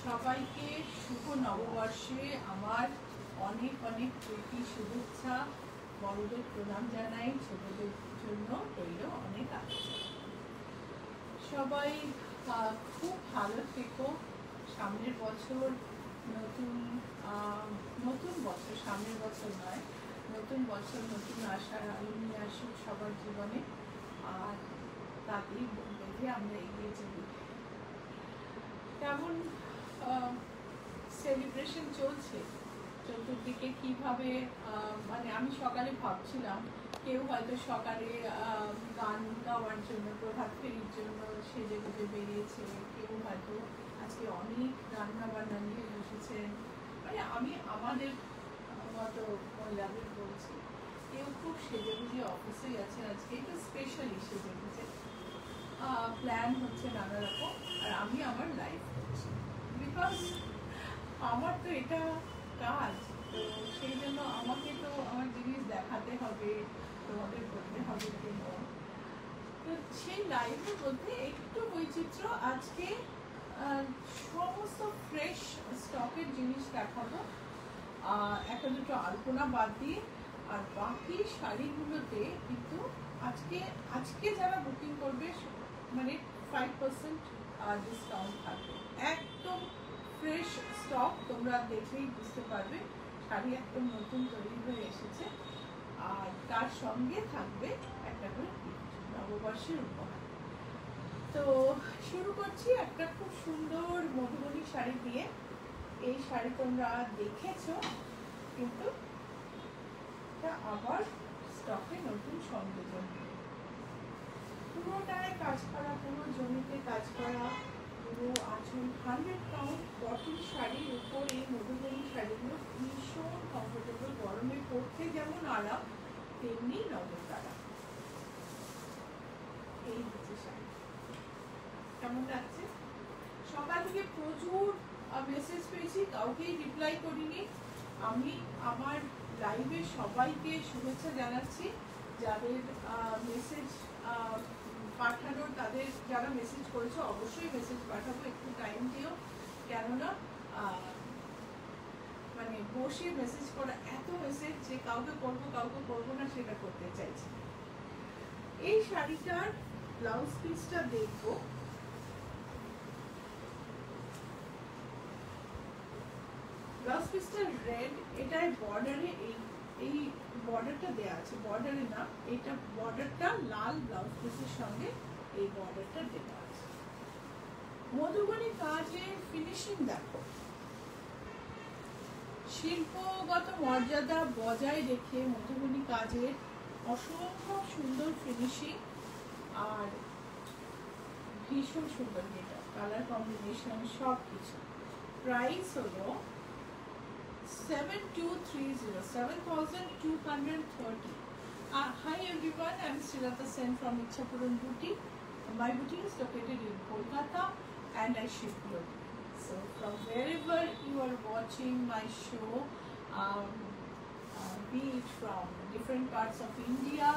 সবাইকে শুভ নববর্ষে আমার অনেক অনেক প্রীতি শুভেচ্ছা। বড়দের প্রণাম জানাই, ছোটদের জন্য রইল অনেক আশা। সবাই খুব ভালো থেকো। সামনের বছর নতুন বছর, সামনের বছর নয়, নতুন বছর নতুন আশার আলো নিয়ে আসুক সবার জীবনে, আর তাতেই বেঁধে আমরা এগিয়ে চলি। কেমন সেলিব্রেশন চলছে চতুর্দিকে, কিভাবে? মানে আমি সকালে ভাবছিলাম কেউ হয়তো সকালে গান গাওয়ার জন্য, প্রভাত ফেরির জন্য সেজে গুজে বেরিয়েছে, কেউ হয়তো আজকে অনেক রান্না বান্না নিয়ে বসেছেন। মানে আমি আমাদের মতো মহিলাদের বলছি, কেউ খুব সেজে গুজে অফিসে গেছে, আজকে একটু স্পেশালি সেজে গুজে প্ল্যান হচ্ছে নানা রকম। আর আমি আমার লাইফ করছি, বিকজ আমার তো এটা কাজ, তো সেই জন্য আমাকে তো আমার জিনিস দেখাতে হবে, তোমাদের করতে হবে। তো সেই লাইফের মধ্যে একটু বৈচিত্র্য, আজকে সমস্ত ফ্রেশ স্টকের জিনিস দেখাবো, একটা দুটো আলপনা বাদ দিয়ে। আর বাকি শাড়িগুলোতে কিন্তু আজকে যারা বুকিং করবে মানে 5% ডিসকাউন্ট থাকবে। একদম ফ্রেশ স্টক, তোমরা দেখলেই বুঝতে পারবে শাড়ি একদম নতুন তৈরি হয়ে এসেছে। আর তার সঙ্গে থাকবে একটা করে নববর্ষের উপহার। তো শুরু করছি একটা খুব সুন্দর মধুবনী শাড়ি দিয়ে। এই শাড়ি তোমরা দেখেছো, কিন্তু এটা আবার স্টকে নতুন সংযোজন, পুরোটায় কাজ করা, পুরো জমিতে কাজ করা, পুরো আঁচল 100 কাউন্ট কটন শাড়ির উপর এই মধুবনী শাড়িগুলো ভীষণ কমফোর্টেবল, গরমে পরতে যেমন আরাম তেমনি নজরদারা। এই হচ্ছে শাড়ি, কেমন লাগছে? সকাল থেকে প্রচুর মেসেজ পেয়েছি, কাউকেই রিপ্লাই করিনি। আমি আমার লাইভে সবাইকে শুভেচ্ছা জানাচ্ছি, যাদের মেসেজ পাঠানোর, তাদের যারা মেসেজ করেছো অবশ্যই মেসেজ পাঠাবো, একটু টাইম দিও। কেননা মানে বসে মেসেজ করা, এত মেসেজ যে কাউকে করবো না সেটা করতে চাইছি। এই শাড়িটার ব্লাউজ পিসটা দেখবো। ব্লাউজ পিসটা রেড, এটায় বর্ডারে এই বর্ডারটা দেয়া আছে, বর্ডারে না, এটা বর্ডারটা লাল, ব্লাউজ পিসের সঙ্গে এই বর্ডারটা দেওয়া আছে। মধুবনী কাজের ফিনিশিং দেখো, শিল্পগত মর্যাদা বজায় রেখে মধুবনী কাজের অসম্ভব সুন্দর ফিনিশিং, আর ভীষণ সুন্দর যেটা কালার কম্বিনেশন সব কিছু। প্রাইস হলো 7230, 7,230. Hi everyone, I am Srilata Sen from Ichhapuram Boutique. My boutique is located in Kolkata and I ship globally. So from wherever you are watching my show, be it from different parts of India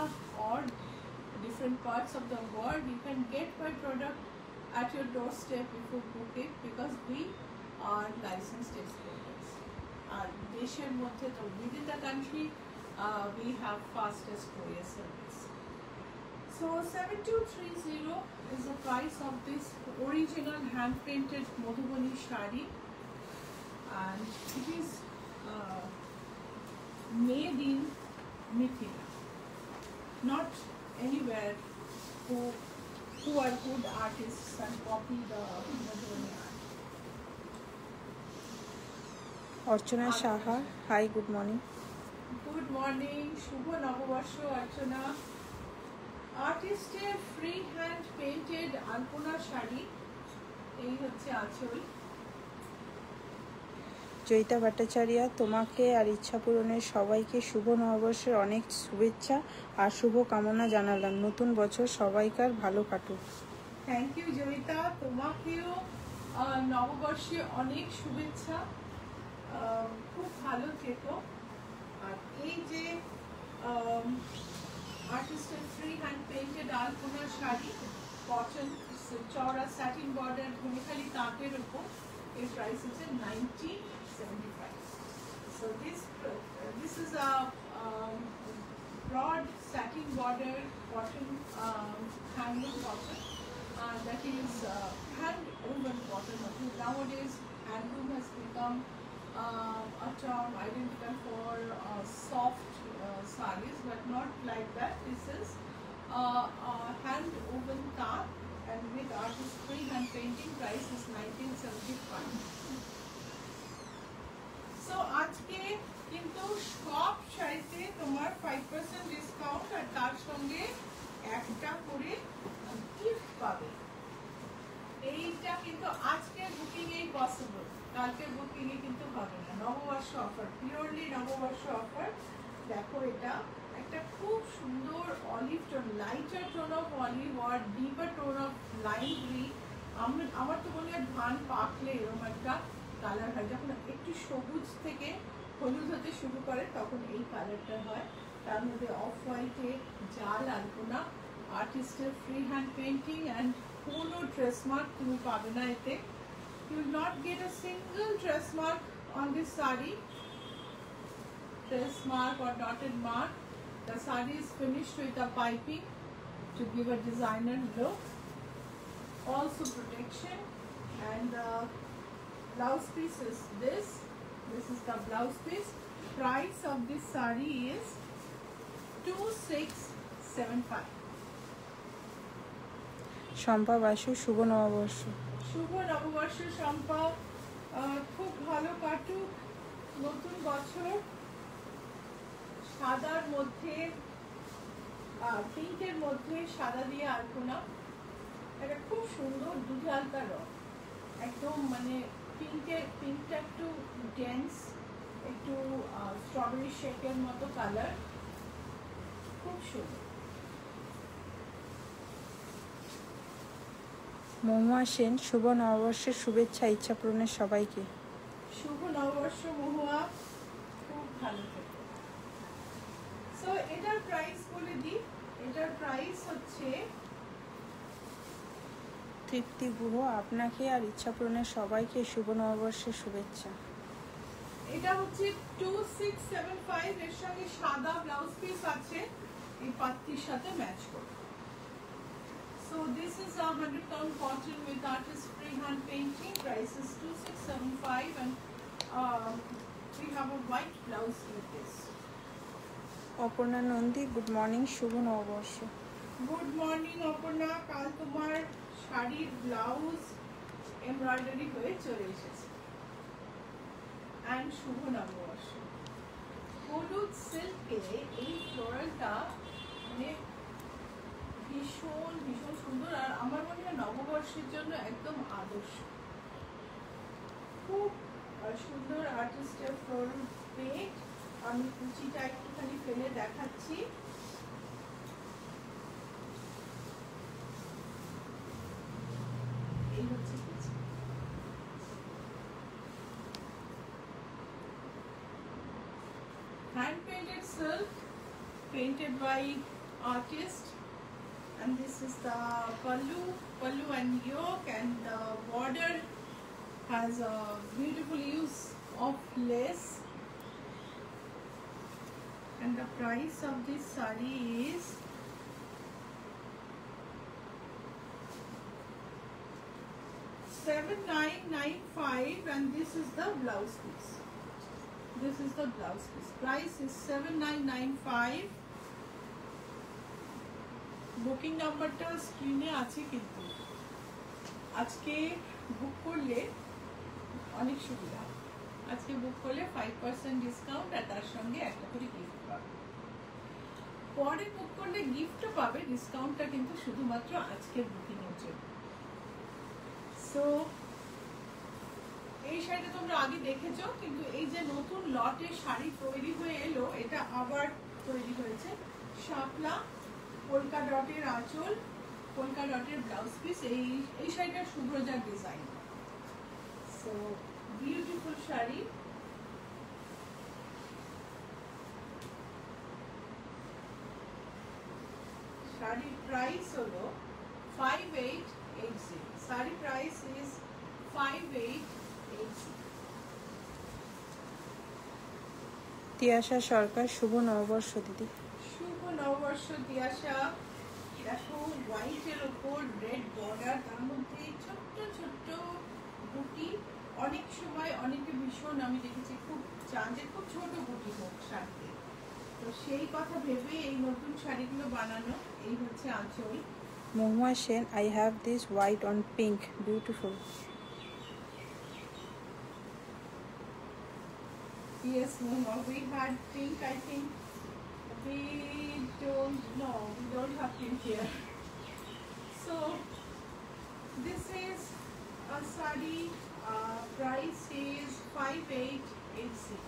or different parts of the world, you can get my product at your doorstep if you book it, because we are licensed exporters. Desher moddhe to within the country we have fastest courier service. So 7230 is the price of this original hand painted Madhubani shari, and it is made in Mithila, not anywhere who are good artists and copy the Madhubani art. Archana Saha, hi, good morning. Good morning, শুভ নববর্ষ অর্চনা। আর্টিস্টের free hand painted আলপনা শাড়ি, এই হচ্ছে আঁচল। জয়িতা ভট্টাচার্য, তোমাকে আর ইচ্ছা পূরণের সবাইকে শুভ নববর্ষের অনেক শুভেচ্ছা আর শুভ কামনা জানালাম। নতুন বছর সবাইকার ভালো কাটুক। থ্যাংক ইউ জয়িতা, তোমাকেও নববর্ষে অনেক শুভেচ্ছা, খুব ভালো থেকো। আর এই যে আর্টিস্টের ফ্রি হ্যান্ড পেইন্টেড আলপনা শাড়ি, কটন চওড়া স্যাটিন বর্ডার, ধনেখালি তাঁতের উপর, এর প্রাইস হচ্ছে 1975. So this is a broad satin border cotton, handloom cotton, that is hand woven cotton. Nowadays handloom has become a term identified for soft sarees, but not like that. This is hand woven taat and with artist freehand painting. Price is 1975. So আজকে কিন্তু সব শাড়িতে তোমার 5% discount আর তার সঙ্গে একটা করে gift পাবে। এইটা কিন্তু আজকের বুকিং এই পসিবল, কালকের বুকিং এ কিন্তু হবে না। নববর্ষ অফার, পিওরলি নববর্ষ অফার। দেখো এটা একটা খুব সুন্দর olive tone, lighter tone of olive আর deeper tone of lime green. আমার তো মনে হয় ধান পাকলে এরকম একটা কালার হয়, যখন একটু সবুজ থেকে হলুদ হতে শুরু করে তখন এই কালারটা হয়। তার মধ্যে অফ হোয়াইটে জাল আলপনা, আর্টিস্টের ফ্রি হ্যান্ড পেন্টিং অ্যান্ড কোনো ট্রেস মার্ক তুমি পাবে না এতে। You will not get a single trace mark on this sari, trace mark or dotted mark. The saree is finished with a piping to give a designer look. Also protection, and blouse piece is this is the blouse piece. Price of this saree is 2675. Shampa Basu, শুভ নববর্ষ। শুভ নববর্ষ শম্পা, খুব ভালো কাটুক নতুন বছর। সাদার মধ্যে পিঙ্কের মধ্যে সাদা দিয়ে আলপনা, এটা খুব সুন্দর দুধ হালকা রং, একদম মানে পিঙ্কটা একটু ডেন্স, একটু স্ট্রবেরি শেকের মতো কালার, খুব সুন্দর। মহুয়া সেন, শুভ নববর্ষের শুভেচ্ছা, ইচ্ছা পূরণের সবাইকে। শুভ নববর্ষ মহুয়া, খুব ভালো থেকো। সো এটার প্রাইস বলে দিই, এটার প্রাইস হচ্ছে তৃপ্তি গুহ, আপনাকে আর ইচ্ছা পূরণের সবাইকে শুভ নববর্ষের শুভেচ্ছা। এটা হচ্ছে 2675, এর সঙ্গে সাদা ব্লাউজ পিস আছে, এই পাত্তির সাথে ম্যাচ করবে। So this is a 100-pound cotton with artist freehand painting. Price is 2675, and we have a white blouse with this. Aparna Nandi, good morning, শুভ নববর্ষ। গুড মর্নিং অপর্ণা, কাল তোমার শাড়ির ব্লাউজ এমব্রয়ডারি হয়ে চলে এসেছে। অ্যান্ড শুভ নববর্ষ। হলুদ সিল্কে এই ফ্লোরালটা মানে ভীষণ ভীষণ সুন্দর, আর আমার মনে হয় নববর্ষের জন্য একদম আদর্শ। খুব সুন্দর আর্টিস্টের ফ্লোরাল পেইন্ট। আমি কুচিটা একটুখানি ফেলে দেখাচ্ছি। এই হচ্ছে কুচি। Hand painted silk, painted by artist, and this is the pallu and yoke, and the border has a beautiful use of lace. And the price of this saree is 7995, and this is the blouse piece. This is the blouse piece. Price is 7995. Booking নাম্বারটা স্ক্রিনে আছে, কিন্তু আজকে বুক করলে অনেক সুবিধা। আজকে বুক করলে 5% ডিসকাউন্ট আর তার সঙ্গে একটা করে গিফট পাবে। পরে বুক করলে গিফটও পাবে, ডিসকাউন্টটা কিন্তু শুধুমাত্র আজকের বুকিং এর জন্য। সো এই শাড়িটা তোমরা আগে দেখেছো, কিন্তু এই যে নতুন লটে শাড়ি তৈরি হয়ে এলো, এটা আবার তৈরি হয়েছে। শাপলা, পোলকা ডটের আঁচল, পোলকা ডটের ব্লাউজ পিস। এই শাড়িটা শুভ্রজার ডিজাইন। So beautiful sari. শাড়ির প্রাইস হলো 5880। Sari price is 5880। তিয়াশা সরকার, শুভ নববর্ষ দিদি। শুভ নববর্ষ তিয়াশা। দেখো হোয়াইটের ওপর রেড বর্ডার, তার মধ্যে ছোট্ট ছোট্ট বুটি। অনেক সময় অনেকে ভীষণ আমি দেখেছি খুব চান যে খুব ছোট বুটি হোক শাড়িতে, তো সেই কথা ভেবে এই নতুন শাড়িগুলো বানানো। এই হচ্ছে আঁচল। Mahua Sen, I have this white on pink, beautiful. Yes, Mama, we had pink, I think. We don't know, we don't have pink here. So, this is a sari, price is 5880.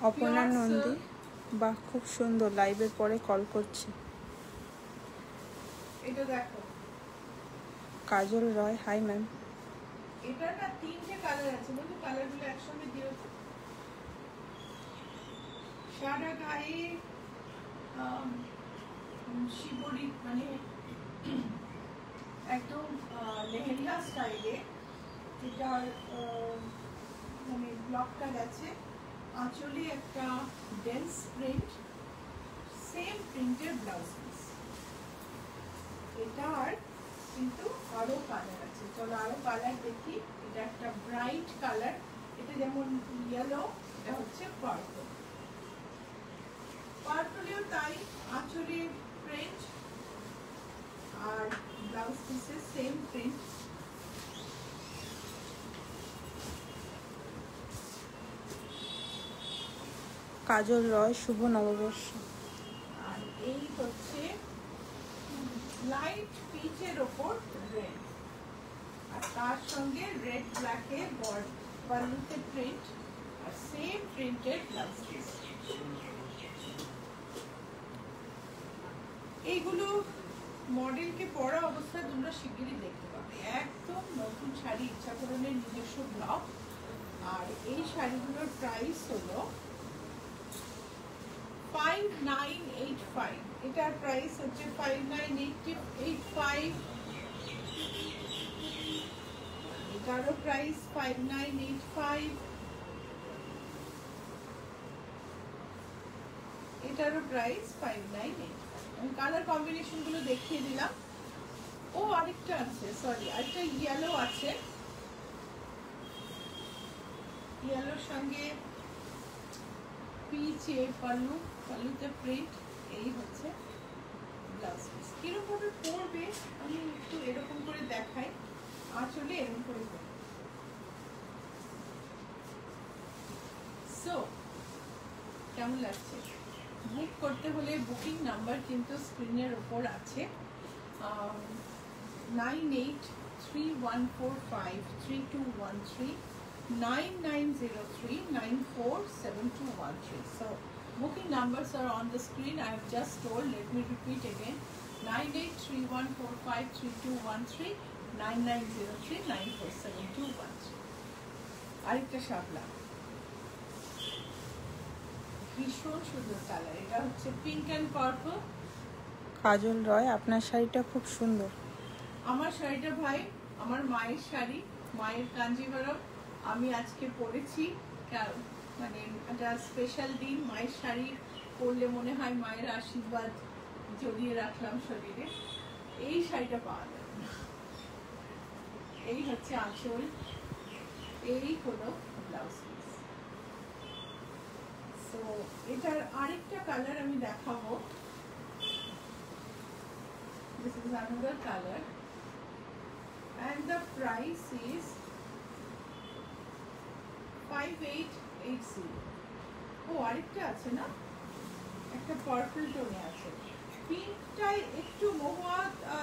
Aparna Nandi, বাহ খুব সুন্দর, লাইভের পরে কল করছি। এটা দেখো, কাজল রয়, হাই ম্যাম। এটা না তিনটে কালার আছে, বলতো কালারগুলো একসঙ্গে দিও তো। সারা গায়ে শিবরি, মানে একদম লেহেঙ্গা স্টাইলে, এটার মানে ব্লকটা গেছে। আঁচলে একটা ডেন্স প্রিন্ট, সেম প্রিন্টের ব্লাউজ পিস। এটার কিন্তু আরো কালার আছে, চলো আরো কালার দেখি। এটা একটা ব্রাইট কালার, এটা যেমন ইয়েলো, এটা হচ্ছে পার্পল। পার্পলেও তাই, আঁচলে প্রিন্ট আর ব্লাউজ পিসের সেম প্রিন্ট। কাজল রয়, শুভ নববর্ষ। আর এই হচ্ছে লাইট পিচের ওপর রেড, আর তার সঙ্গে রেড ব্ল্যাকের বালুতে প্রিন্ট আর সেম প্রিন্টেড ব্লাউজ পিস। এইগুলো মডেলকে পরা অবস্থায় তোমরা শিগগিরই দেখতে পাবে। একদম নতুন শাড়ি, ইচ্ছাপূরণের নিজস্ব ব্লগ। আর এই শাড়িগুলোর প্রাইস হলো 5985। এটার প্রাইস হচ্ছে 5985। এটারও প্রাইস 5985। এটারও প্রাইস 5985। আমি কালার কম্বিনেশন গুলো দেখিয়ে দিলাম। ও আরেকটা আছে, সরি, আরেকটা ইয়েলো আছে। ইয়েলোর সঙ্গে পিচে পাল্লু, পাল্লুতে প্রিন্ট। এই হচ্ছে ব্লাউজ পিস। কিরকম ভাবে পরবে আমি একটু এরকম করে দেখাই, আঁচলে এরকম করে পরবে। সো কেমন লাগছে? বুক করতে হলে বুকিং নাম্বার কিন্তু স্ক্রিনের উপর আছে, 9831453213, 9903947213. So booking numbers are on the screen. I have just told, let me repeat again, 9831453213, 9903947213. আরেকটা শাপলা, ভীষণ সুন্দর কালার। এটা হচ্ছে পিঙ্ক অ্যান্ড পার্পল। কাজল রয়, আপনার শাড়িটা খুব সুন্দর। আমার শাড়িটা ভাই আমার মায়ের শাড়ি, মায়ের কাঞ্জিভারম। আমি আজকে পরেছি, মানে একটা স্পেশাল দিন। মায়ের শাড়ি পরলে মনে হয় মায়ের আশীর্বাদ জড়িয়ে রাখলাম শরীরে। এই শাড়িটা পাওয়া যাবে না। এই হচ্ছে আঁচল, এই হলো ব্লাউজ পিস। তো এটার আরেকটা কালার আমি দেখাবো। This is another color and the price is 5880. ও আরেকটা আছে না, একটা পার্পল টোনে আছে। পিঙ্কটাই একটু মহুয়া,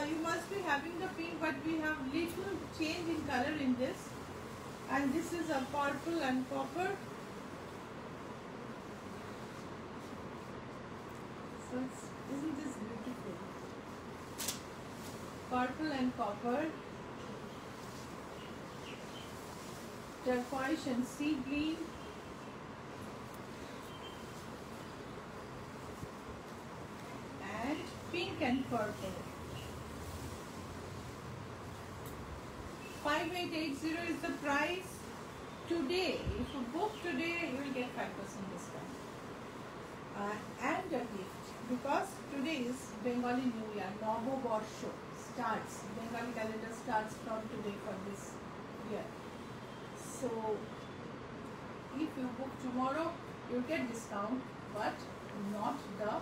you must be having the pink, but we have little change in color in this, and this is a purple and copper. So isn't this beautiful? Purple and copper, turquoise and sea green, and pink and purple. 5880 is the price today. If you book today, you will get 5% discount. And a gift, because today is Bengali New Year, Nobo Borsho starts. Bengali calendar starts from today for this year. So if you book tomorrow, you get discount, but not the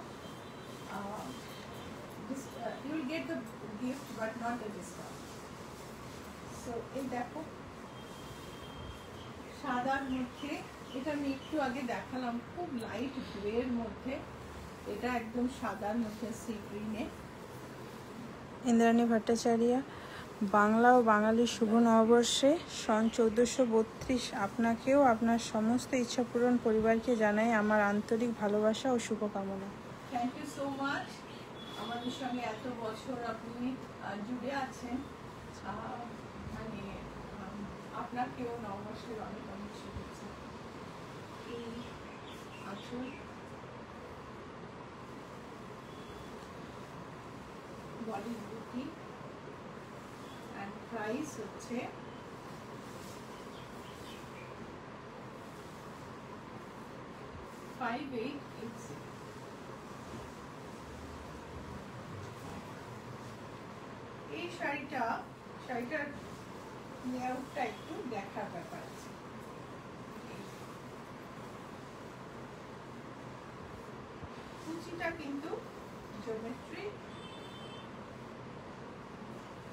you will get the gift but not the discount. So এই দেখো সাদার মধ্যে, এটা আমি একটু আগে দেখালাম, খুব লাইট গ্রে এর মধ্যে, এটা একদম সাদার মধ্যে সি গ্রিনে। ইন্দ্রাণী ভট্টাচার্য, বাংলা ও বাঙালির শুভ নববর্ষে সন 1432 আপনাকেও আপনার সমস্ত ইচ্ছাপূরণ পরিবারকে জানাই আমার আন্তরিক ভালোবাসা ও শুভকামনা। থ্যাংক ইউ সো মাচ, আমাদের সঙ্গে এত বছর আপনি জুড়ে আছেন, মানে আপনাকেও নববর্ষের অনেক অনেক শুভেচ্ছা। এই আসল বডি বুটি and price হচ্ছে 5880। এই শাড়িটার লেআউটটা একটু দেখার ব্যাপার আছে। কুচিটা কিন্তু জিওমেট্রি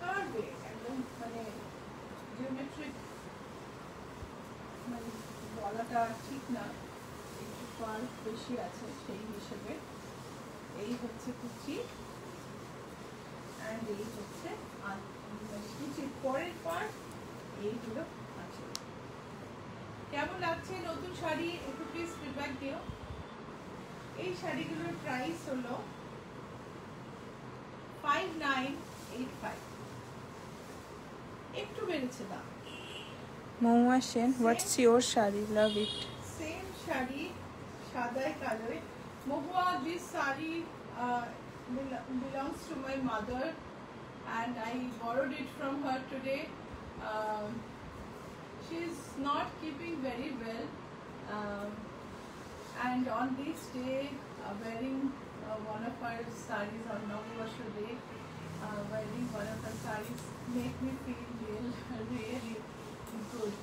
কার্ভে, একদম মানে জিওমেট্রিক, মানে বলাটা ঠিক না, একটু কার্ভ বেশি আছে সেই হিসেবে। এই হচ্ছে কুচি, অ্যান্ড এই হচ্ছে কুচির পরের পার্ট, এইগুলো আছে। কেমন লাগছে নতুন শাড়ি, একটু প্লিজ ফিডব্যাক দিও। এই শাড়িগুলোর প্রাইস হলো 5985, একটু বেড়েছে দাম। Mahua Sen, what's your sari, love it. Same sari, সাদায় কালোয়। Mahua, this sari belongs to my mother and I borrowed it from her today. She's not keeping very well, and on this day wearing one of her sarees on Navabarsha day, wearing one of her sarees make me feel really good.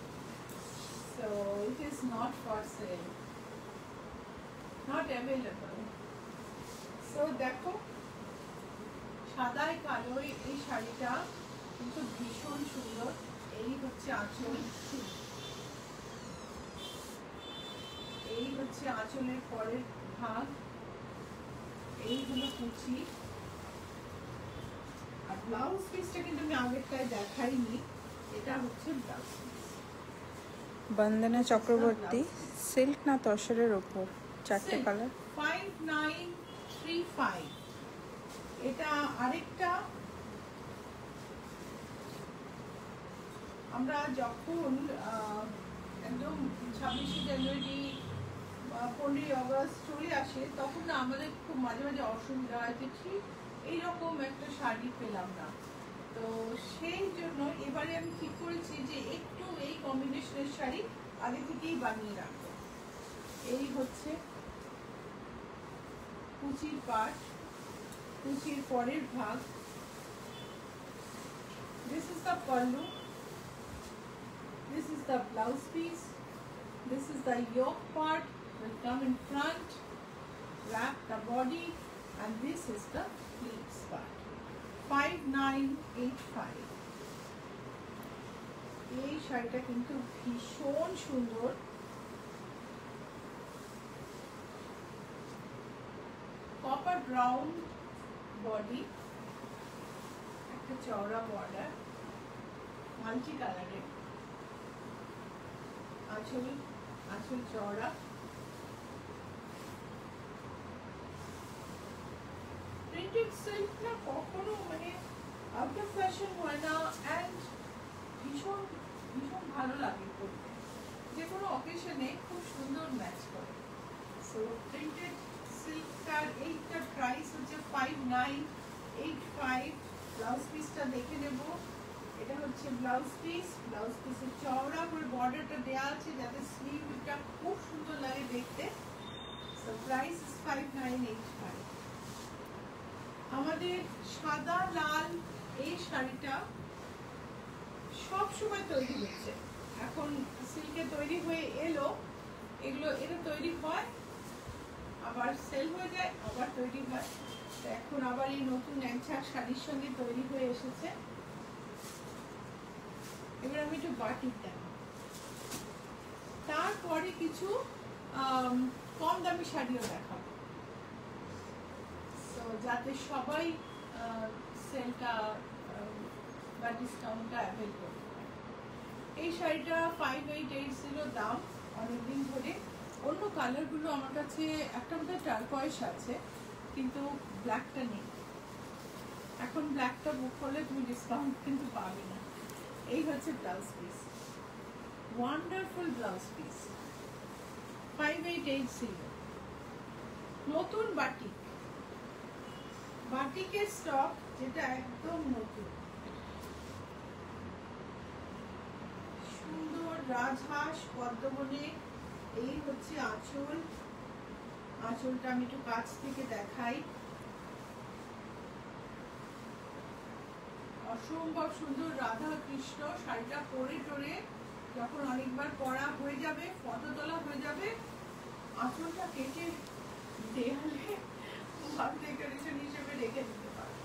So it is not for sale, not available. So দেখো সাদায় কালোয় এই শাড়িটা কিন্তু ভীষণ সুন্দর। এই হচ্ছে আঁচল, এই হচ্ছে আঁচলের পরের ভাগ, এই হলো কুচি, আর ব্লাউজ পিসটা কিন্তু আমি আগেরটায় দেখাইনি, এটা হচ্ছে ব্লাউজ পিস। বন্দনা চক্রবর্তী, সিল্ক না তসরের ওপর, চারটে কালার। 5935। এটা আরেকটা, আমরা যখন একদম 26শে জানুয়ারি বা 15ই আগস্ট চলে আসে, তখন না আমাদের খুব মাঝে মাঝে অসুবিধা হয় যে ঠিক এইরকম একটা শাড়ি পেলাম না। তো সেই জন্য এবারে আমি ঠিক করেছি যে একটু এই কম্বিনেশনের শাড়ি আগে থেকেই বানিয়ে রাখবো। এই হচ্ছে কুচির পার্ট, কুচির পরের ভাগ। This is the pallu, this is the blouse piece, this is the yoke part will come in front, wrap the body, and this is the pleats part. 5985। এই শাড়িটা কিন্তু ভীষণ সুন্দর। কপার ব্রাউন বডি, একটা চওড়া বর্ডার, মাল্টি কালারের আঁচল, আঁচল চওড়া। প্রিন্টেড সিল্ক না কখনো মানে আউট অফ ফ্যাশন হয় না, অ্যান্ড ভীষণ ভীষণ ভালো লাগে পরতে, যে কোনো অকেশনে খুব সুন্দর ম্যাচ করে। সো প্রিন্টেড সিল্কটার এইটার প্রাইস হচ্ছে 5985। ব্লাউজ পিসটা দেখে নেব, এটা হচ্ছে ব্লাউজ পিসের চওড়া করে বর্ডারটা দেওয়া আছে যাতে স্লিভটা খুব সুন্দর লাগে দেখতে। So price is 5985। আমাদের সাদা লাল এই শাড়িটা সব সময় তৈরি হচ্ছে, এখন সিল্কে তৈরি হয়ে এলো, এটা তৈরি হয় আবার সেল হয়ে যায় আবার তৈরি হয়, তো এখন আবার এই নতুন ন্যাংছাক শাড়ির সঙ্গে তৈরি হয়ে এসেছে। এবার আমি একটু বাটিক দেখাবো, তারপরে কিছু কম দামি শাড়িও দেখাবো, তো যাতে সবাই সেলটা বা ডিসকাউন্টটা অ্যাভেল করতে পারে। এই শাড়িটা 5880 দাম, অনেকদিন ধরে। অন্য কালারগুলো আমার কাছে একটা মধ্যে টার্কয়েস আছে কিন্তু ব্ল্যাকটা নেই, এখন ব্ল্যাকটা বুক করলে তুমি ডিসকাউন্ট কিন্তু পাবে না। এই হচ্ছে blouse piece, wonderful blouse piece, 5880। নতুন বাটিকের স্টক, যেটা একদম নতুন, সুন্দর রাজহাঁস পদ্মবনে। এই হচ্ছে আঁচলটা আমি একটু কাছ থেকে দেখাই, অসম্ভব সুন্দর রাধা কৃষ্ণ। শাড়িটা পরে টরে যখন অনেকবার পরা হয়ে যাবে, ফটো তোলা হয়ে যাবে, আঁচলটা কেটে দেয়ালে ডেকোরেশন হিসেবে রেখে দিতে পারবে।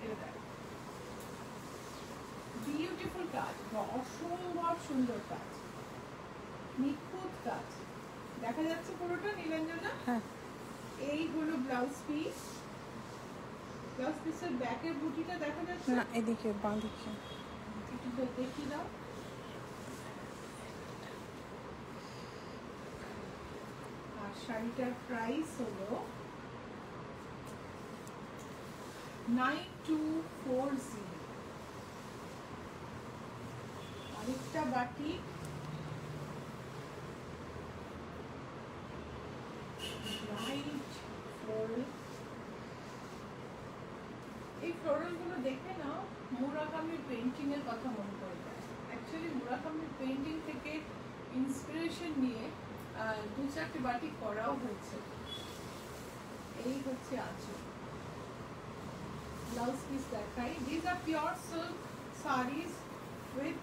এটা বিউটিফুল কাজ, অসম্ভব সুন্দর কাজ, নিখুঁত কাজ। দেখা যাচ্ছে পুরোটা নীলাঞ্জনা? হ্যাঁ। এই হলো ব্লাউজ পিসের ব্যাকের বুটিটা দেখা যাচ্ছে না, এদিকে বাঁ দিকে একটু দেখিয়ে দাও। আর শাড়িটার প্রাইস হলো 9240। আরেকটা বাটিক, লাইট ফ্লোরাল। এই ফ্লোরাল গুলো দেখে না মুরাকামির পেইন্টিং এর কথা মনে পড়ে যায়। অ্যাকচুয়ালি মুরাকামির পেইন্টিং থেকে ইন্সপিরেশন নিয়ে 2-4টি বাটিক করাও হয়েছে। এই হচ্ছে আঁচল। ব্লাউজ পিস দেখাই। These are pure silk sarees with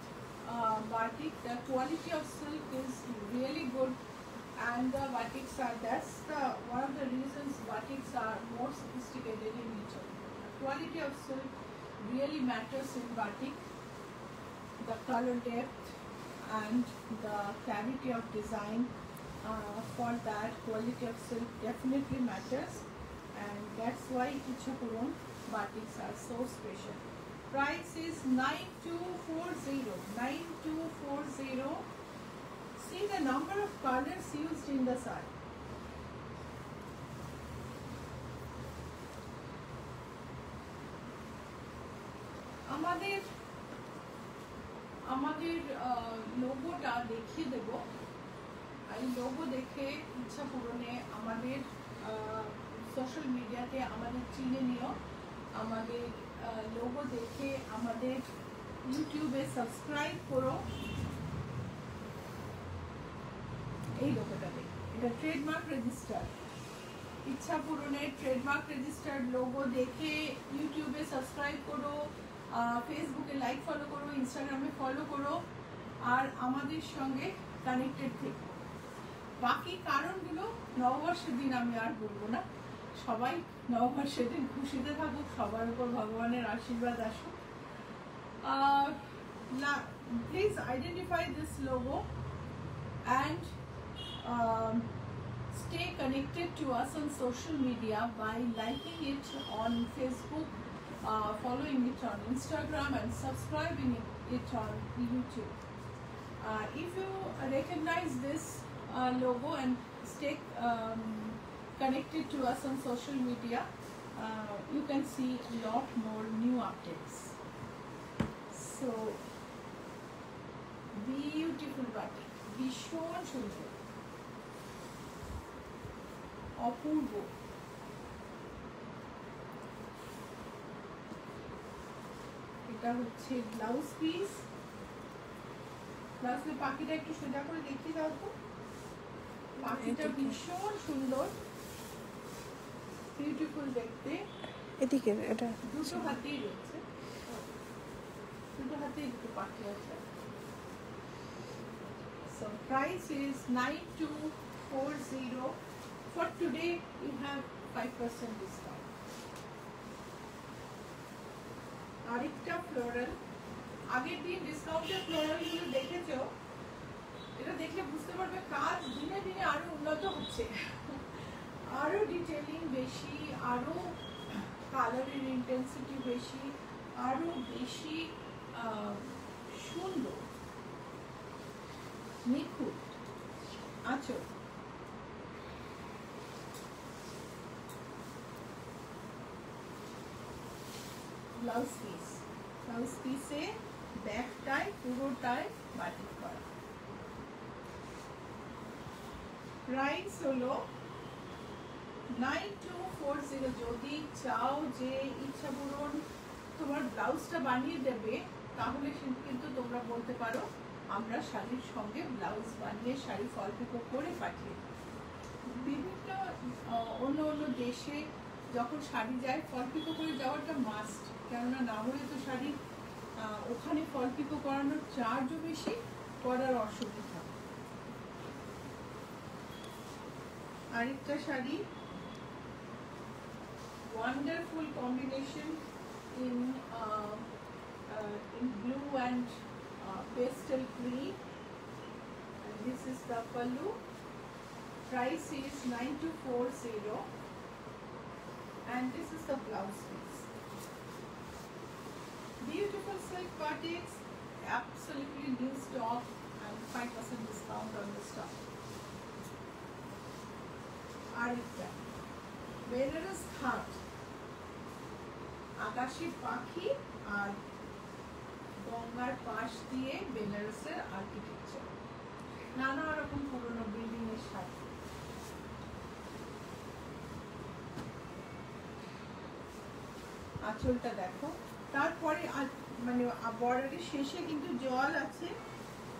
batik. The quality of silk is really good, and the batiks are, that's the one of the reasons batiks are more sophisticated in nature. The quality of silk really matters in batik. The color depth and the clarity of design, for that quality of silk definitely matters, and that's why Ichapuram batiks are so special. Price is 9240. See the number of colors used in the saree. আমাদের লোগোটা দেখিয়ে দেব। এই logo দেখে ইচ্ছা পূরণে আমাদের social মিডিয়াতে আমাদের চিনে নিও। আমাদের লোগো দেখে আমাদের ইউটিউবে সাবস্ক্রাইব করো। এই লোগোটা দেখে, এটা ট্রেডমার্ক রেজিস্টার, ইচ্ছা পূরণের ট্রেডমার্ক রেজিস্টার্ড লোগো দেখে ইউটিউবে সাবস্ক্রাইব করো, ফেসবুকে লাইক ফলো করো, ইনস্টাগ্রামে ফলো করো, আর আমাদের সঙ্গে কানেক্টেড থেকো। বাকি কারণগুলো নববর্ষের দিন আমি আর বলবো না। সবাই নববর্ষের দিন খুশিতে থাকুক, সবার উপর ভগবানের আশীর্বাদ আসুক। Please identify this logo and stay connected to us on social media by liking it on Facebook, following it on Instagram, and subscribing it on YouTube. If you recognize this logo and stay connected to us on social media, you can see a lot more new updates. So beautiful batik, ভীষণ সুন্দর, অপূর্ব। এটা হচ্ছে blouse piece. ব্লাউজের পাখিটা একটু সোজা করে দেখিয়ে দাও তো। পাখিটা ভীষণ সুন্দর, বিউটিফুল দেখতে। এদিকে এটা দুটো হাতেই রয়েছে, দুটো হাতেই দুটো পাখি আছে। So price is 9240. For today we have 5% discount. আরেকটা ফ্লোরাল, আগের দিন ডিসকাউন্টের ফ্লোরাল গুলো দেখেছো, এটা দেখলে বুঝতে পারবে কাজ দিনে দিনে আরো উন্নত হচ্ছে, আরো ডিটেইলিং বেশি, আরো কালারের ইন্টেন্সিটি বেশি, আরো বেশি সুন্দর নিখুঁত আঁচল। ব্লাউজ পিস, ব্লাউজ পিসে ব্যাকটাই পুরোটাই বাটিক করা। প্রাইস হলো 9240। যদি চাও যে ইচ্ছা পূরণ তোমার ব্লাউজটা বানিয়ে দেবে, তাহলে কিন্তু তোমরা বলতে পারো আমরা শাড়ির সঙ্গে ব্লাউজ বানিয়ে শাড়ি ফল পিকো করে পাঠিয়ে। বিভিন্ন অন্য অন্য দেশে যখন শাড়ি যায় ফল পিকো করে যাওয়াটা মাস্ট, কেননা না হলে তো শাড়ি ওখানে ফল পিকো করানোর চার্জও বেশি, করার অসুবিধা। আরেকটা sari, wonderful combination in blue and pastel green, and this is the pallu. Price is 9240, and this is the blouse piece. Beautiful silk batiks, absolutely new stock, and 5% discount on the stock. Arikta Benares Ghat, আকাশী পাখি আর গঙ্গার পাশ দিয়ে বেনারসের architecture, নানা রকম পুরনো building এর সাথে। আঁচলটা দেখো, তারপরে মানে বর্ডারের শেষে কিন্তু জল আছে,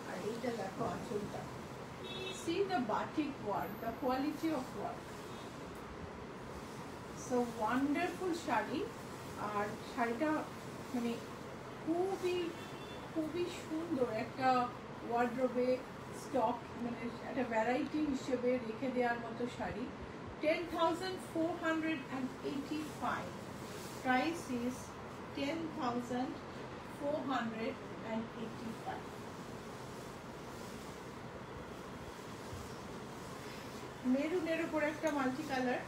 আর এইটা দেখো আঁচলটা। See the batik work, the quality of work. So wonderful sari. আর শাড়িটা মানে খুবই খুবই সুন্দর, একটা ওয়ার্ড্রোবে স্টক মানে একটা ভ্যারাইটি হিসেবে রেখে দেওয়ার মতো শাড়ি। 10,485, price is 10,485। মেরুনের উপর একটা মাল্টি কালার,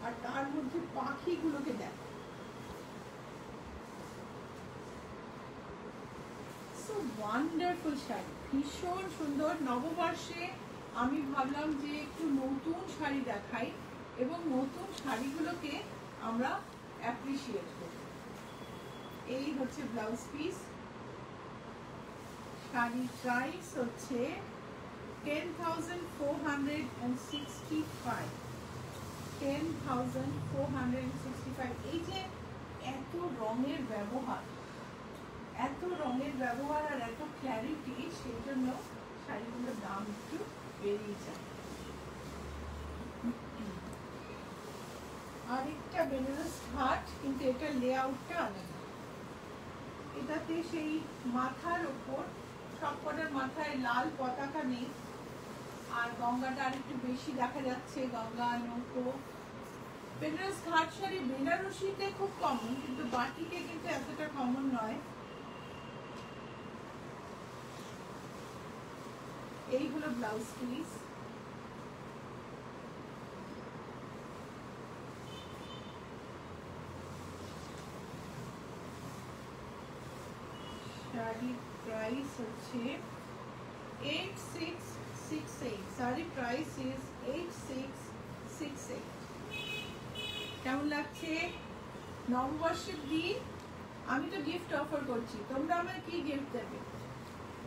আর তার মধ্যে পাখিগুলোকে দেখো, ওয়ান্ডারফুল শাড়ি, ভীষণ সুন্দর। নববর্ষে আমি ভাবলাম যে একটু নতুন শাড়ি দেখাই এবং নতুন শাড়িগুলোকে আমরা অ্যাপ্রিসিয়েট করি। এই হচ্ছে ব্লাউজ পিস। শাড়ির প্রাইস হচ্ছে 10,465, 10,465। এই যে এত রঙের ব্যবহার, এত রঙের ব্যবহার আর এত ক্ল্যারিটি, সেই জন্য শাড়িগুলোর দাম একটু বেরিয়ে যায়। আরেকটা বেনারস ঘাট, কিন্তু এটা লেআউটটা আলাদা। এটাতে সেই মাথার ওপর সবকটার মাথায় লাল পতাকা নেই, আর গঙ্গাটা আরেকটু বেশি দেখা যাচ্ছে, গঙ্গা নৌকো। বেনারস ঘাট শাড়ি বেনারসিতে খুব কমন, কিন্তু বাটিকে কিন্তু এতটা কমন নয়। এই হলো ব্লাউজ পিস। শাড়ির প্রাইস হচ্ছে 8668, শাড়ি প্রাইস ইজ 8668। কেমন লাগছে? নববর্ষের দিন আমি তো গিফট অফার করছি, তোমরা আমায় কি গিফট দেবে?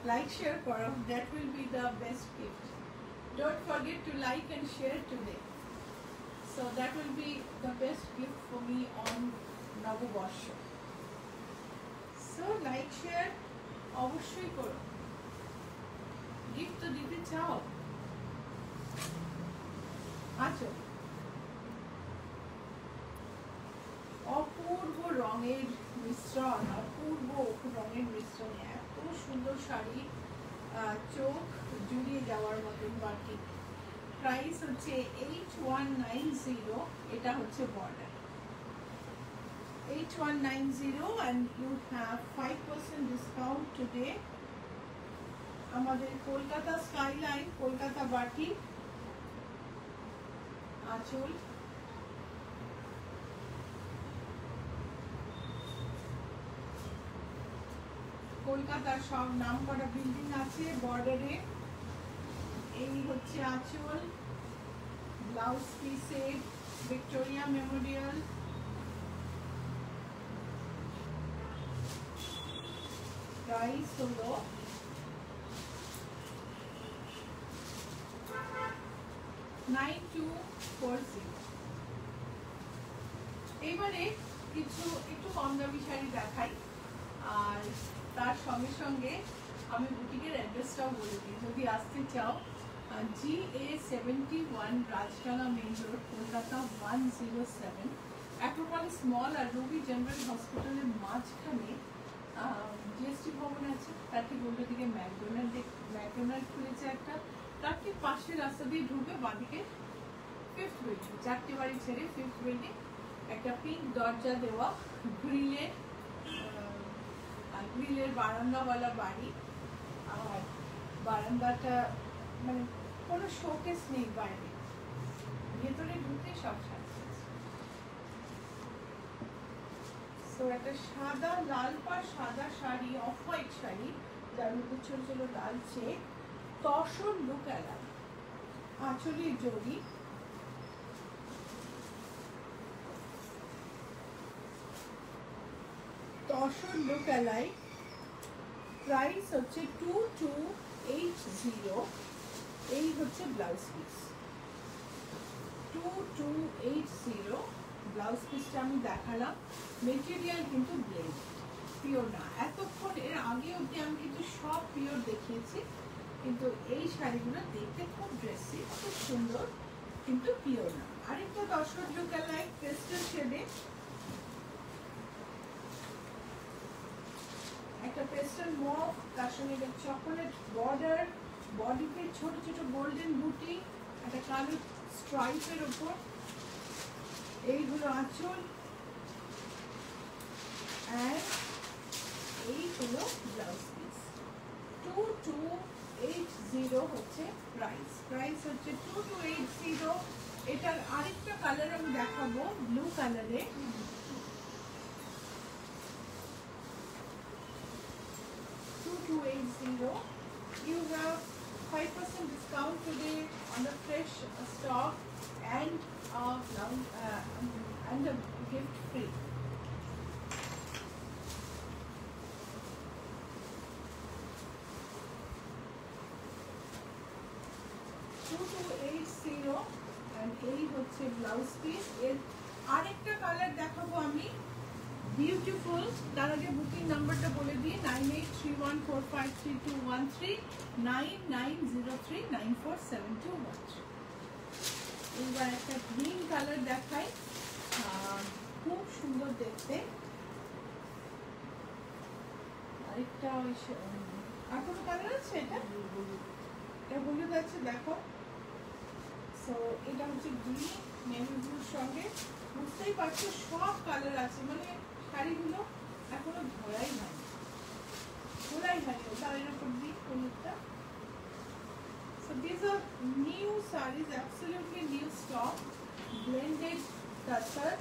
Like, share করো, that will be the best gift. Don't forget to like and share today, so that will be the best gift for me on Novoborsho. So like share অবশ্যই করো, gift তো দিতে চাও। আচ্ছা, অপূর্ব রঙের মিশ্রণ, অপূর্ব রঙের মিশ্রণে এত সুন্দর শাড়ি, চোখ জুড়িয়ে যাওয়ার মতন বাকি। প্রাইস হচ্ছে 8190, এটা হচ্ছে border 8190 and you have 5% discount today। আমাদের কলকাতা স্কাইলাইন, কলকাতা বাটি, আঁচল, কলকাতার সব নাম করা বিল্ডিং আছে বর্ডারে। এই হচ্ছে আঁচল, ব্লাউজ পিসে ভিক্টোরিয়া মেমোরিয়াল, প্রাইস হলো 9240। এবারে কিছু একটু কম দামি শাড়ি দেখাই, আর তার সঙ্গে সঙ্গে আমি বুটিকের অ্যাড্রেসটাও বলে দিই যদি আসতে চাও। GA71 Rajdanga main road, Kolkata 107। Acropolis mall আর রবি জেনারেল হসপিটালের মাঝখানে জিএসটি ভবন আছে, তার ঠিক উল্টো দিকে ম্যাকডোনাল্ড খুলেছে একটা, তার ঠিক পাশের রাস্তা দিয়ে ঢুকে বাঁদিকে 5th বিল্ডিং, 4টে বাড়ি ছেড়ে 5th বিল্ডিং, একটা পিঙ্ক দরজা দেওয়া গ্রিলের বারান্দাওয়ালা বাড়ি। আর বারান্দাটা মানে কোনো শোকেস নেই বাইরে, ভেতরে ঢুকে সব সাজিয়েছে। তো একটা সাদা লাল পাড় সাদা শাড়ি, অফ হোয়াইট শাড়ি, যার মধ্যে ছোট ছোট লাল চেক, তসর লুক অ্যালাইন, আঁচলের জড়ি, তসর লুক অ্যালাইন। প্রাইস হচ্ছে 2280। এই হচ্ছে ব্লাউজ পিস 2280। ব্লাউজ পিসটা আমি দেখালাম, মেটেরিয়াল কিন্তু ব্লেন্ড, পিওর না। এতক্ষণ এর আগে অবধি আমি কিন্তু সব পিওর দেখিয়েছি, কিন্তু এই শাড়িগুলো দেখতে খুব ড্রেসি, খুব সুন্দর, কিন্তু পিওর না। আরেকটা তসর লুক অ্যালাইন পেস্টেল শেডে, একটা পেস্টেল মফ, তার সঙ্গে চকোলেট বর্ডার, বডিতে ছোট ছোট গোল্ডেন বুটি, একটা কালো স্ট্রাইপের উপর। এইগুলো আঁচল, আর এই হলো ব্লাউজ পিস। 2280 হচ্ছে প্রাইস। প্রাইস হচ্ছে 2280। এটার আরেকটা কালার আমি দেখাবো, ব্লু কালারে। You have 5% discount today on the fresh stock and a gift free. and এই হচ্ছে ব্লাউজ পিস। এর আরেকটা কালার দেখাবো আমি, বিউটিফুল। তার আগে বুকিং নাম্বারটা বলে দিই, 9831453213, 9903947213। এবার একটা গ্রিন কালার দেখাই, খুব সুন্দর দেখতে। আরেকটা আর কোনো কালার আছে? এটা হলুদ আছে, দেখো। সো এটা হচ্ছে গ্রিন নেভি ব্লুর সঙ্গে, বুঝতেই পারছো সব কালার আছে, মানে শাড়িগুলো এখনো ধোলাই হয়নি, তার উপর দিই হলুদটা। So these are new sarees, absolutely new stock, blended tussar,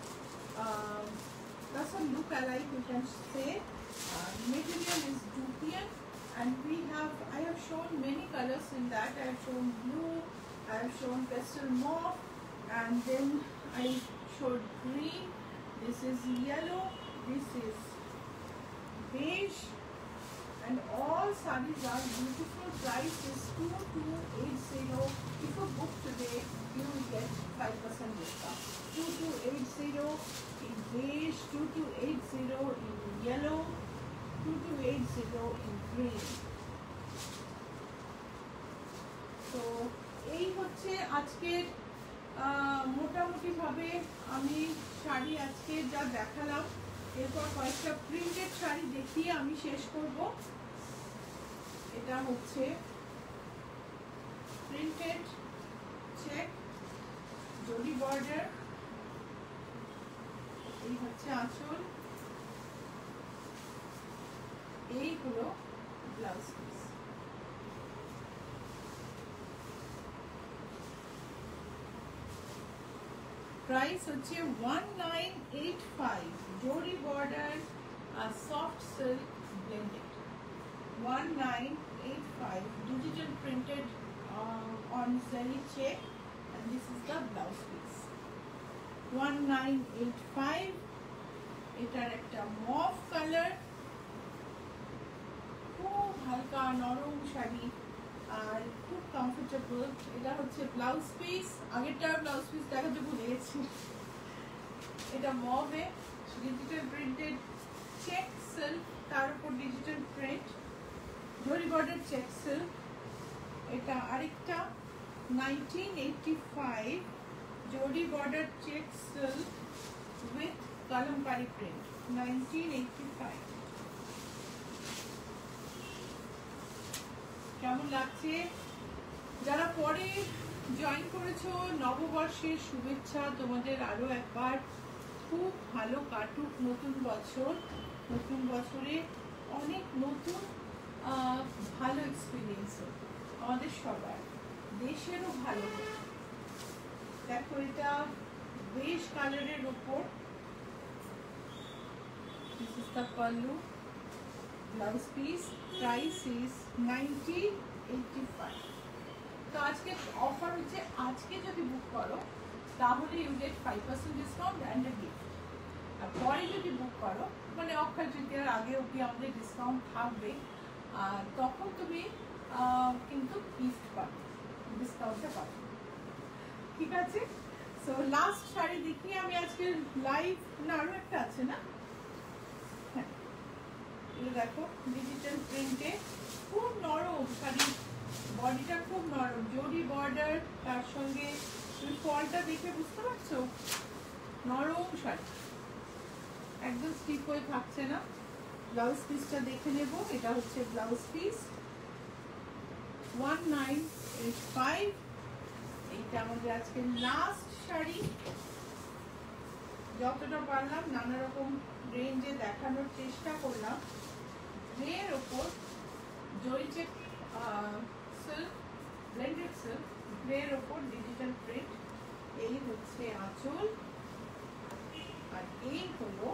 tussar look alike, you can say. Material is Dupian, and I have shown many colors in that. I have shown blue, I have shown pastel mauve, and then I showed green. This is yellow, this is beige, and all sarees are beautiful. Price is 2280. If you book today, you will get 5% discount. 2280 in beige, 2280 in yellow, zero in green. তো এই হচ্ছে আজকের মোটামুটি ভাবে আমি শাড়ি আজকে যা দেখালাম। এরপর কয়েকটা প্রিন্টেড শাড়ি দেখিয়ে আমি শেষ করব। এটা হচ্ছে প্রিন্টেড চেক জরি বর্ডার, এই হচ্ছে আঁচল, এই হলো ব্লাউজ পিস। প্রাইস হচ্ছে 1985, জরি বর্ডার আর soft silk blended. 1985, digital printed on zari check, and this is the blouse piece. 1985, এটার একটা মভ কালার, খুব হালকা নরম শাড়ি আর খুব কমফোর্টেবল। এটা হচ্ছে ব্লাউজ পিস, আগেরটার ব্লাউজ পিস দেখাতে ভুলে গেছি। এটা mauve digital printed check silk, তার উপর digital print zari border check silk. এটা আরেকটা 1985 zari border check silk with Kalamkari print, 1985। কেমন লাগছে? যারা পরে জয়েন করেছো, নববর্ষের শুভেচ্ছা তোমাদের আরো একবার। খুব ভালো কাটুক নতুন বছর, নতুন বছরে অনেক নতুন ভালো এক্সপিরিয়েন্স হোক আমাদের সবার, দেশেরও ভালো হোক। দেখো এটা বেশ কালারের উপর, this is the pallu, blouse piece, price is 1985। তো আজকে অফার হচ্ছে, আজকে যদি বুক করো তাহলে you get 5% discount and a gift. আর পরে যদি বুক করো, মানে অক্ষয় তৃতীয়ার আগে অবধি আমাদের ডিসকাউন্ট থাকবে, আর তখন তুমি কিন্তু গিফট পাবে, ডিসকাউন্টটা পাবে। ঠিক আছে? সো লাস্ট শাড়ি দেখিয়ে আমি আজকে লাইভ, না আরও একটা আছে না? হ্যাঁ, এটা দেখো ডিজিটাল প্রিন্টে, খুব নরম শাড়ি, বডিটা খুব নরম, জরি বর্ডার, তার সঙ্গে তুমি ফলটা দেখে বুঝতে পারছো, নরম শাড়ি, একদম স্টিফ হয়ে থাকছে না। ব্লাউজ পিসটা দেখে নেব, এটা হচ্ছে ব্লাউজ পিস, 1985। এইটা আমাদের আজকে লাস্ট শাড়ি। যতটা পারলাম নানা রকম রেঞ্জে দেখানোর চেষ্টা করলাম। গ্রের ওপর জরি চেক সিল্ক, ব্লেন্ডেড সিল্ক, গ্রের ওপর ডিজিটাল প্রিন্ট, এই হচ্ছে আঁচল আর এই হলো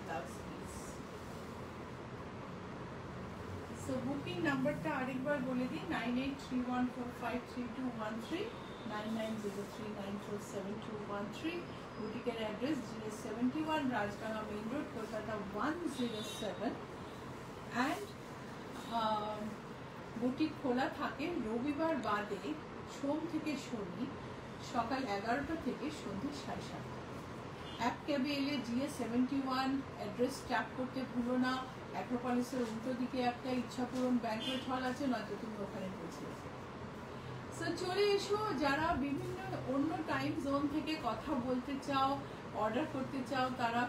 ব্লাউজ পিস। সো বুকিং নাম্বারটা আরেকবার বলে দিই, 9831453213, 9903947213। বুটিকের address GS 71, Rajdanga main road, Kolkata 107। And boutique খোলা থাকে রবিবার বাদে সোম থেকে শনি সকাল 11টা থেকে সন্ধ্যে 7:30। এক ক্যাবে এলে GS 71 অ্যাড্রেস ট্যাপ করতে ভুলো না। অ্যাক্রোপলিসের উল্টো দিকে একটা ইচ্ছাপূরণ ব্যাংকুয়েট হল আছে, নয়তো তুমি ওখানে পৌঁছে যাবে। সো চলে এসো, যারা বিভিন্ন অন্য টাইম জোন থেকে কথা বলতে চাও, অর্ডার করতে চাও, তারা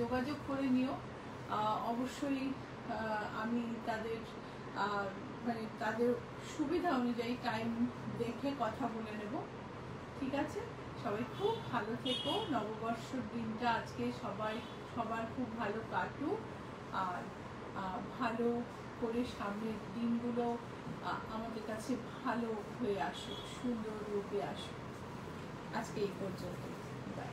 যোগাযোগ করে নিও। অবশ্যই আমি তাদের মানে তাদের সুবিধা অনুযায়ী টাইম দেখে কথা বলে নেব। ঠিক আছে? সবাই খুব ভালো থেকো, নববর্ষের দিনটা আজকে সবার খুব ভালো কাটুক, আর ভালো করে সামনের দিনগুলো আমাদের কাছে ভালো হয়ে আসুক, সুন্দর রূপে আসুক। আজকে এই পর্যন্ত, বাই।